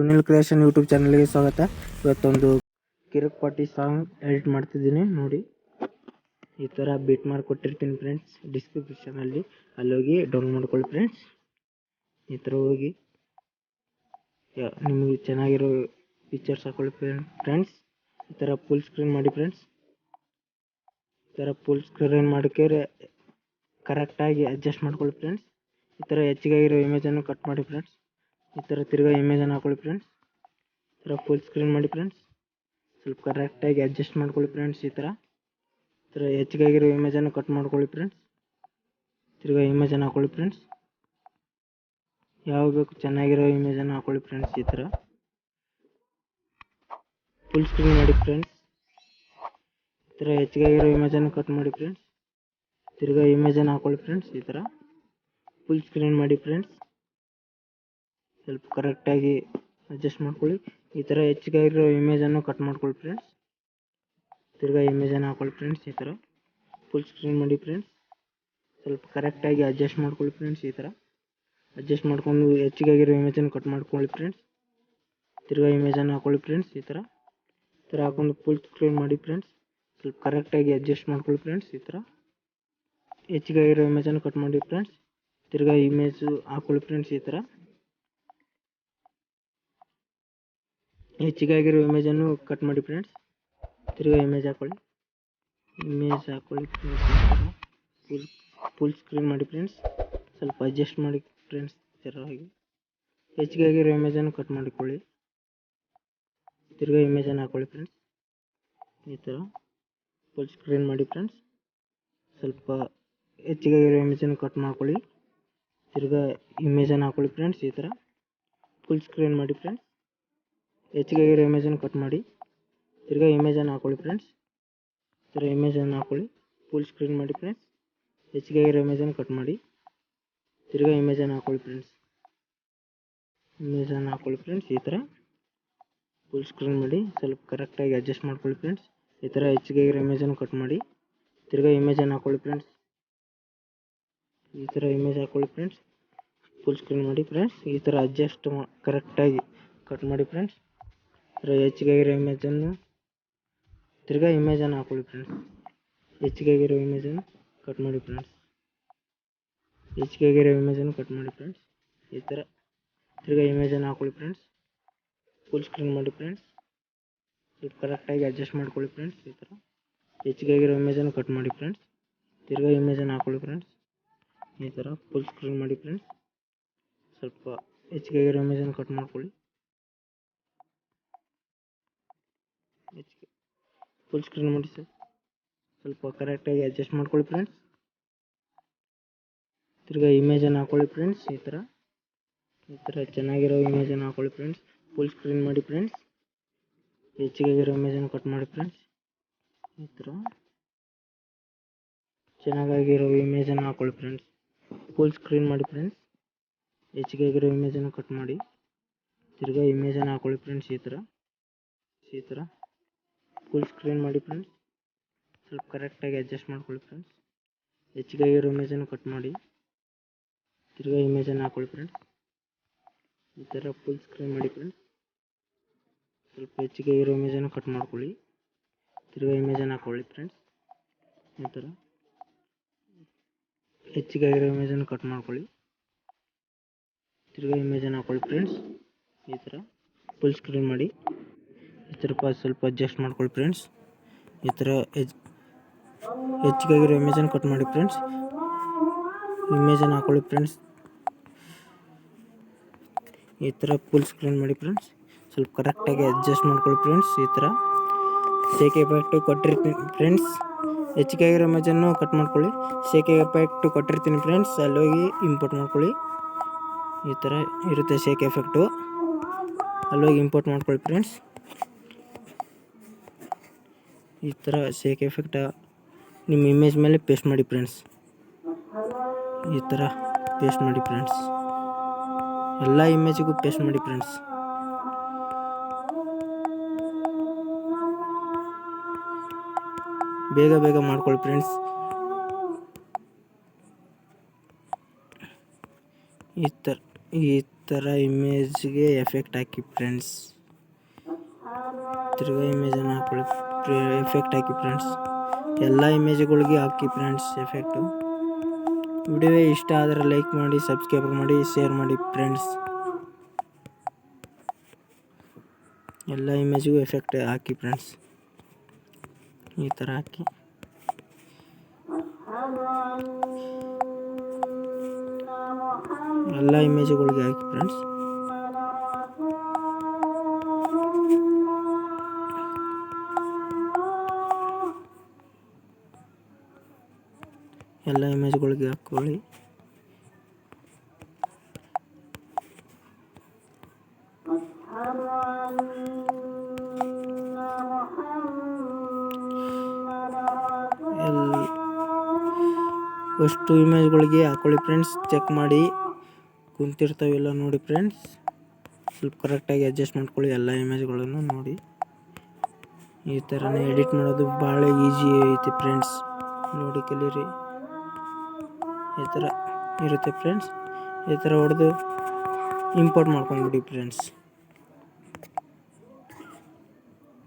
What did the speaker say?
Sunil creation YouTube ಚಾನಲ್ಗೆ ಸ್ವಾಗತ. ಇವತ್ತೊಂದು ಕಿರಿಕ್ ಪಾರ್ಟಿ ಸಾಂಗ್ ಎಡಿಟ್ ಮಾಡ್ತಿದ್ದೀನಿ ನೋಡಿ. ಈ ಥರ ಬೀಟ್ ಮಾಡಿ ಕೊಟ್ಟಿರ್ತೀನಿ ಫ್ರೆಂಡ್ಸ್ ಡಿಸ್ಕ್ರಿಪ್ಷನಲ್ಲಿ, ಅಲ್ಲೋಗಿ ಡೌನ್ಲೋಡ್ ಮಾಡ್ಕೊಳ್ಳಿ ಫ್ರೆಂಡ್ಸ್. ಈ ಥರ ಹೋಗಿ ನಿಮಗೆ ಚೆನ್ನಾಗಿರೋ ಪಿಕ್ಚರ್ಸ್ ಹಾಕೊಳ್ಳಿ ಫ್ರೆಂಡ್ಸ್. ಈ ಥರ ಫುಲ್ ಸ್ಕ್ರೀನ್ ಮಾಡಿ ಫ್ರೆಂಡ್ಸ್. ಈ ಥರ ಫುಲ್ ಸ್ಕ್ರೀನ್ ಮಾಡಿದ್ರೆ ಕರೆಕ್ಟಾಗಿ ಅಡ್ಜಸ್ಟ್ ಮಾಡ್ಕೊಳ್ಳಿ ಫ್ರೆಂಡ್ಸ್. ಈ ಥರ ಹೆಚ್ಚಿಗಾಗಿರೋ ಇಮೇಜನ್ನು ಕಟ್ ಮಾಡಿ ಫ್ರೆಂಡ್ಸ್. ಈ ಥರ ತಿರ್ಗಾ ಇಮೇಜನ್ನು ಹಾಕೊಳ್ಳಿ ಫ್ರೆಂಡ್ಸ್. ಈ ಥರ ಫುಲ್ ಸ್ಕ್ರೀನ್ ಮಾಡಿ ಫ್ರೆಂಡ್ಸ್. ಸ್ವಲ್ಪ ಕರೆಕ್ಟಾಗಿ ಅಡ್ಜಸ್ಟ್ ಮಾಡ್ಕೊಳ್ಳಿ ಫ್ರೆಂಡ್ಸ್. ಈ ಥರ ಹೆಚ್ಚಿಗಾಗಿರೋ ಇಮೇಜನ್ನು ಕಟ್ ಮಾಡ್ಕೊಳ್ಳಿ ಫ್ರೆಂಡ್ಸ್. ತಿರ್ಗಾ ಇಮೇಜನ್ನು ಹಾಕೊಳ್ಳಿ ಫ್ರೆಂಡ್ಸ್. ಯಾವ ಬೇಕು ಚೆನ್ನಾಗಿರೋ ಇಮೇಜನ್ನು ಹಾಕೊಳ್ಳಿ ಫ್ರೆಂಡ್ಸ್. ಈ ಥರ ಫುಲ್ ಸ್ಕ್ರೀನ್ ಮಾಡಿ ಫ್ರೆಂಡ್ಸ್. ಈ ಥರ ಹೆಚ್ಚಿಗಾಗಿರೋ ಇಮೇಜನ್ನು ಕಟ್ ಮಾಡಿ ಫ್ರೆಂಡ್ಸ್. ತಿರ್ಗಾ ಇಮೇಜನ್ನು ಹಾಕೊಳ್ಳಿ ಫ್ರೆಂಡ್ಸ್. ಈ ಥರ ಫುಲ್ ಸ್ಕ್ರೀನ್ ಮಾಡಿ ಫ್ರೆಂಡ್ಸ್. ಸ್ವಲ್ಪ ಕರೆಕ್ಟಾಗಿ ಅಡ್ಜಸ್ಟ್ ಮಾಡ್ಕೊಳ್ಳಿ. ಈ ಥರ ಹೆಚ್ಚಿಗಾಗಿರೋ ಇಮೇಜನ್ನು ಕಟ್ ಮಾಡ್ಕೊಳ್ಳಿ ಫ್ರೆಂಡ್ಸ್. ತಿರ್ಗಾ ಇಮೇಜನ್ನು ಹಾಕೊಳ್ಳಿ ಫ್ರೆಂಡ್ಸ್. ಈ ಥರ ಫುಲ್ ಸ್ಕ್ರೀನ್ ಮಾಡಿ ಫ್ರೆಂಡ್ಸ್. ಸ್ವಲ್ಪ ಕರೆಕ್ಟಾಗಿ ಅಡ್ಜಸ್ಟ್ ಮಾಡ್ಕೊಳ್ಳಿ ಫ್ರೆಂಡ್ಸ್. ಈ ಥರ ಅಡ್ಜಸ್ಟ್ ಮಾಡ್ಕೊಂಡು ಹೆಚ್ಚಿಗಾಗಿರೋ ಇಮೇಜನ್ನು ಕಟ್ ಮಾಡ್ಕೊಳ್ಳಿ ಫ್ರೆಂಡ್ಸ್. ತಿರ್ಗಾ ಇಮೇಜನ್ನು ಹಾಕೊಳ್ಳಿ ಫ್ರೆಂಡ್ಸ್. ಈ ಥರ ಹಾಕೊಂಡು ಫುಲ್ ಸ್ಕ್ರೀನ್ ಮಾಡಿ ಫ್ರೆಂಡ್ಸ್. ಸ್ವಲ್ಪ ಕರೆಕ್ಟಾಗಿ ಅಡ್ಜಸ್ಟ್ ಮಾಡ್ಕೊಳ್ಳಿ ಫ್ರೆಂಡ್ಸ್. ಈ ಥರ ಹೆಚ್ಚಿಗಾಗಿರೋ ಇಮೇಜನ್ನು ಕಟ್ ಮಾಡಿ ಫ್ರೆಂಡ್ಸ್. ತಿರ್ಗಾ ಇಮೇಜ್ ಹಾಕೊಳ್ಳಿ ಫ್ರೆಂಡ್ಸ್. ಈ ಥರ ಹೆಚ್ಚಿಗಾಗಿರೋ ಇಮೇಜನ್ನು ಕಟ್ ಮಾಡಿ ಫ್ರೆಂಡ್ಸ್. ತಿರ್ಗಾ ಇಮೇಜ್ ಹಾಕೊಳ್ಳಿ ಫುಲ್ ಸ್ಕ್ರೀನ್ ಮಾಡಿ ಫ್ರೆಂಡ್ಸ್. ಸ್ವಲ್ಪ ಅಡ್ಜಸ್ಟ್ ಮಾಡಿ ಫ್ರೆಂಡ್ಸ್. ಚೆನ್ನಾಗಿ ಹೆಚ್ಚಿಗಾಗಿರೋ ಇಮೇಜನ್ನು ಕಟ್ ಮಾಡಿಕೊಳ್ಳಿ. ತಿರ್ಗಾ ಇಮೇಜನ್ನು ಹಾಕೊಳ್ಳಿ ಫ್ರೆಂಡ್ಸ್. ಈ ಥರ ಫುಲ್ ಸ್ಕ್ರೀನ್ ಮಾಡಿ ಫ್ರೆಂಡ್ಸ್. ಸ್ವಲ್ಪ ಹೆಚ್ಚಿಗಾಗಿರೋ ಇಮೇಜನ್ನು ಕಟ್ ಮಾಡ್ಕೊಳ್ಳಿ. ತಿರ್ಗಾ ಇಮೇಜನ್ನು ಹಾಕೊಳ್ಳಿ ಫ್ರೆಂಡ್ಸ್. ಈ ಥರ ಫುಲ್ ಸ್ಕ್ರೀನ್ ಮಾಡಿ ಫ್ರೆಂಡ್ಸ್. ಹೆಚ್ಚಿಗಾಗಿರೋ ಇಮೇಜನ್ನು ಕಟ್ ಮಾಡಿ. ತಿರ್ಗಾ ಇಮೇಜನ್ನು ಹಾಕೊಳ್ಳಿ ಫ್ರೆಂಡ್ಸ್. ಈ ಥರ ಇಮೇಜನ್ನು ಹಾಕೊಳ್ಳಿ ಫುಲ್ ಸ್ಕ್ರೀನ್ ಮಾಡಿ ಫ್ರೆಂಡ್ಸ್. ಹೆಚ್ಚಿಗಾಗಿರೋ ಇಮೇಜನ್ನು ಕಟ್ ಮಾಡಿ. ತಿರ್ಗಾ ಇಮೇಜನ್ನು ಹಾಕೊಳ್ಳಿ ಫ್ರೆಂಡ್ಸ್. ಇಮೇಜನ್ನು ಹಾಕೊಳ್ಳಿ ಫ್ರೆಂಡ್ಸ್. ಈ ಥರ ಫುಲ್ ಸ್ಕ್ರೀನ್ ಮಾಡಿ. ಸ್ವಲ್ಪ ಕರೆಕ್ಟಾಗಿ ಅಡ್ಜಸ್ಟ್ ಮಾಡ್ಕೊಳ್ಳಿ ಫ್ರೆಂಡ್ಸ್. ಈ ಥರ ಹೆಚ್ಚಿಗಾಗಿರೋ ಇಮೇಜನ್ನು ಕಟ್ ಮಾಡಿ. ತಿರ್ಗಾ ಇಮೇಜನ್ನು ಹಾಕೊಳ್ಳಿ ಫ್ರೆಂಡ್ಸ್. ಈ ಥರ ಇಮೇಜ್ ಹಾಕೊಳ್ಳಿ ಫ್ರೆಂಡ್ಸ್. ಫುಲ್ ಸ್ಕ್ರೀನ್ ಮಾಡಿ ಫ್ರೆಂಡ್ಸ್. ಈ ಥರ ಅಡ್ಜಸ್ಟ್ ಕರೆಕ್ಟಾಗಿ ಕಟ್ ಮಾಡಿ ಫ್ರೆಂಡ್ಸ್. ಹೆಚ್ಚಿಗಾಗಿರೋ ಇಮೇಜನ್ನು ತಿರ್ಗಾ ಇಮೇಜನ್ನು ಹಾಕೊಳ್ಳಿ ಫ್ರೆಂಡ್ಸ್. ಹೆಚ್ಚಿಗಾಗಿರೋ ಇಮೇಜನ್ನು ಕಟ್ ಮಾಡಿ ಫ್ರೆಂಡ್ಸ್. ಹೆಚ್ಚಿಗಾಗಿರೋ ಇಮೇಜನ್ನು ಕಟ್ ಮಾಡಿ ಫ್ರೆಂಡ್ಸ್. ಈ ಥರ ತಿರ್ಗಾ ಇಮೇಜನ್ನು ಹಾಕೊಳ್ಳಿ ಫ್ರೆಂಡ್ಸ್. ಫುಲ್ ಸ್ಕ್ರೀನ್ ಮಾಡಿ ಫ್ರೆಂಡ್ಸ್. ಸ್ವಲ್ಪ ಕರೆಕ್ಟಾಗಿ ಅಡ್ಜಸ್ಟ್ ಮಾಡ್ಕೊಳ್ಳಿ ಫ್ರೆಂಡ್ಸ್. ಈ ಥರ ಹೆಚ್ಚಿಗಾಗಿರೋ ಇಮೇಜನ್ನು ಕಟ್ ಮಾಡಿ ಫ್ರೆಂಡ್ಸ್. ತಿರ್ಗಾ ಇಮೇಜನ್ನು ಹಾಕೊಳ್ಳಿ ಫ್ರೆಂಡ್ಸ್. ಈ ಥರ ಫುಲ್ ಸ್ಕ್ರೀನ್ ಮಾಡಿ ಫ್ರೆಂಡ್ಸ್. ಸ್ವಲ್ಪ ಹೆಚ್ಚಿಗಾಗಿರೋ ಇಮೇಜನ್ನು ಕಟ್ ಮಾಡ್ಕೊಳ್ಳಿ. ಫುಲ್ ಸ್ಕ್ರೀನ್ ಮಾಡಿ ಸರ್. ಸ್ವಲ್ಪ ಕರೆಕ್ಟಾಗಿ ಅಡ್ಜಸ್ಟ್ ಮಾಡ್ಕೊಳ್ಳಿ ಫ್ರೆಂಡ್ಸ್. ತಿರ್ಗಾ ಇಮೇಜನ್ನು ಹಾಕೊಳ್ಳಿ ಫ್ರೆಂಡ್ಸ್. ಈ ಥರ ಚೆನ್ನಾಗಿರೋ ಇಮೇಜನ್ನು ಹಾಕೊಳ್ಳಿ ಫ್ರೆಂಡ್ಸ್. ಫುಲ್ ಸ್ಕ್ರೀನ್ ಮಾಡಿ ಫ್ರೆಂಡ್ಸ್. ಹೆಚ್ಚಿಗಾಗಿರೋ ಇಮೇಜನ್ನು ಕಟ್ ಮಾಡಿ ಫ್ರೆಂಡ್ಸ್. ಈ ಥರ ಚೆನ್ನಾಗಿರೋ ಇಮೇಜನ್ನು ಹಾಕೊಳ್ಳಿ ಫ್ರೆಂಡ್ಸ್. ಫುಲ್ ಸ್ಕ್ರೀನ್ ಮಾಡಿ ಫ್ರೆಂಡ್ಸ್. ಹೆಚ್ಚಿಗಾಗಿರೋ ಇಮೇಜನ್ನು ಕಟ್ ಮಾಡಿ. ತಿರ್ಗಾ ಇಮೇಜನ್ನು ಹಾಕೊಳ್ಳಿ ಫ್ರೆಂಡ್ಸ್. ಈ ಥರ ಫುಲ್ ಸ್ಕ್ರೀನ್ ಮಾಡಿ ಫ್ರೆಂಡ್ಸ್. ಸ್ವಲ್ಪ ಕರೆಕ್ಟಾಗಿ ಅಡ್ಜಸ್ಟ್ ಮಾಡ್ಕೊಳ್ಳಿ ಫ್ರೆಂಡ್ಸ್. ಹೆಚ್ಚಿಗಾಗಿರೋ ಇಮೇಜನ್ನು ಕಟ್ ಮಾಡಿ. ತಿರ್ಗಾ ಇಮೇಜನ್ನು ಹಾಕೊಳ್ಳಿ ಫ್ರೆಂಡ್ಸ್. ಈ ಥರ ಫುಲ್ ಸ್ಕ್ರೀನ್ ಮಾಡಿ ಫ್ರೆಂಡ್ಸ್. ಸ್ವಲ್ಪ ಹೆಚ್ಚಿಗಾಗಿರೋ ಇಮೇಜನ್ನು ಕಟ್ ಮಾಡ್ಕೊಳ್ಳಿ. ತಿರ್ಗಾ ಇಮೇಜನ್ನು ಹಾಕೊಳ್ಳಿ ಫ್ರೆಂಡ್ಸ್. ಈ ಥರ ಹೆಚ್ಚಿಗಾಗಿರೋ ಇಮೇಜನ್ನು ಕಟ್ ಮಾಡ್ಕೊಳ್ಳಿ. ತಿರ್ಗಾ ಇಮೇಜನ್ನು ಹಾಕೊಳ್ಳಿ ಫ್ರೆಂಡ್ಸ್. ಈ ಥರ ಫುಲ್ ಸ್ಕ್ರೀನ್ ಮಾಡಿ. ಈ ಥರ ಸ್ವಲ್ಪ ಅಡ್ಜಸ್ಟ್ ಮಾಡ್ಕೊಳ್ಳಿ ಫ್ರೆಂಡ್ಸ್. ಈ ಥರ ಹೆಚ್ಚಿಗಾಗಿರೋ ಇಮೇಜನ್ನು ಕಟ್ ಮಾಡಿ ಫ್ರೆಂಡ್ಸ್. ಇಮೇಜನ್ನು ಹಾಕೊಳ್ಳಿ ಫ್ರೆಂಡ್ಸ್. ಈ ಥರ ಫುಲ್ ಸ್ಕ್ರೀನ್ ಮಾಡಿ ಫ್ರೆಂಡ್ಸ್. ಸ್ವಲ್ಪ ಕರೆಕ್ಟಾಗಿ ಅಡ್ಜಸ್ಟ್ ಮಾಡ್ಕೊಳ್ಳಿ ಫ್ರೆಂಡ್ಸ್. ಈ ಥರ ಶೇಕ್ ಎಫೆಕ್ಟ್ ಕೊಟ್ಟಿರ್ತೀನಿ ಫ್ರೆಂಡ್ಸ್. ಹೆಚ್ಚಿಗಾಗಿರೋ ಇಮೇಜನ್ನು ಕಟ್ ಮಾಡ್ಕೊಳ್ಳಿ. ಶೇಕ್ ಎಫೆಕ್ಟ್ ಕೊಟ್ಟಿರ್ತೀನಿ ಫ್ರೆಂಡ್ಸ್. ಅಲ್ಲೋಗಿ ಇಂಪೋರ್ಟ್ ಮಾಡ್ಕೊಳ್ಳಿ. ಈ ಥರ ಇರುತ್ತೆ ಶೇಕ್ ಎಫೆಕ್ಟು. ಅಲ್ಲೋಗಿ ಇಂಪೋರ್ಟ್ ಮಾಡ್ಕೊಳ್ಳಿ ಫ್ರೆಂಡ್ಸ್. ಈ ಥರ ಶೇಕ್ ಎಫೆಕ್ಟ್ ನಿಮ್ಮ ಇಮೇಜ್ ಮೇಲೆ ಪೇಸ್ಟ್ ಮಾಡಿ ಫ್ರೆಂಡ್ಸ್. ಈ ಥರ ಪೇಸ್ಟ್ ಮಾಡಿ ಫ್ರೆಂಡ್ಸ್. ಎಲ್ಲ ಇಮೇಜಿಗೂ ಪೇಸ್ಟ್ ಮಾಡಿ ಫ್ರೆಂಡ್ಸ್. ಬೇಗ ಮಾಡ್ಕೊಳ್ಳಿ ಫ್ರೆಂಡ್ಸ್. ಈ ಥರ ಥರ ಇಮೇಜ್ಗೆ ಎಫೆಕ್ಟ್ ಹಾಕಿ ಫ್ರೆಂಡ್ಸ್. ತಿರ್ಗಾ ಇಮೇಜನ್ನು ಹಾಕೊಳ್ಳಿ, ಎಫೆಕ್ಟ್ ಹಾಕಿ ಫ್ರೆಂಡ್ಸ್. ಎಲ್ಲ ಇಮೇಜ್ಗಳಿಗೆ ಹಾಕಿ ಫ್ರೆಂಡ್ಸ್ ಎಫೆಕ್ಟು. ವಿಡಿಯೋ ಇಷ್ಟ ಆದರೆ ಲೈಕ್ ಮಾಡಿ, ಸಬ್ಸ್ಕ್ರೈಬ್ ಮಾಡಿ, ಶೇರ್ ಮಾಡಿ ಫ್ರೆಂಡ್ಸ್. ಎಲ್ಲ ಇಮೇಜ್ಗೂ ಎಫೆಕ್ಟ್ ಹಾಕಿ ಫ್ರೆಂಡ್ಸ್. ಈ ಥರ ಹಾಕಿ ಎಲ್ಲ ಇಮೇಜ್ಗಳಿಗೆ ಹಾಕಿ ಫ್ರೆಂಡ್ಸ್. ಎಲ್ಲ ಇಮೇಜ್ಗಳಿಗೆ ಹಾಕೊಳ್ಳಿ. ಫಸ್ಟು ಇಮೇಜ್ಗಳಿಗೆ ಹಾಕೊಳ್ಳಿ ಫ್ರೆಂಡ್ಸ್. ಚೆಕ್ ಮಾಡಿ ಕುಂತಿರ್ತಾವೆಲ್ಲ ನೋಡಿ ಫ್ರೆಂಡ್ಸ್. ಸ್ವಲ್ಪ ಕರೆಕ್ಟಾಗಿ ಅಡ್ಜಸ್ಟ್ ಮಾಡ್ಕೊಳ್ಳಿ ಎಲ್ಲ ಇಮೇಜ್ಗಳನ್ನು ನೋಡಿ. ಈ ಥರನೇ ಎಡಿಟ್ ಮಾಡೋದು ಭಾಳ ಈಸಿ ಐತಿ ಫ್ರೆಂಡ್ಸ್, ನೋಡಿ ಕಲೀರಿ. ಈ ಥರ ಇರುತ್ತೆ ಫ್ರೆಂಡ್ಸ್. ಈ ಥರ ಹೊಡೆದು ಇಂಪೋರ್ಟ್ ಮಾಡ್ಕೊಂಡ್ಬಿಡಿ ಫ್ರೆಂಡ್ಸ್.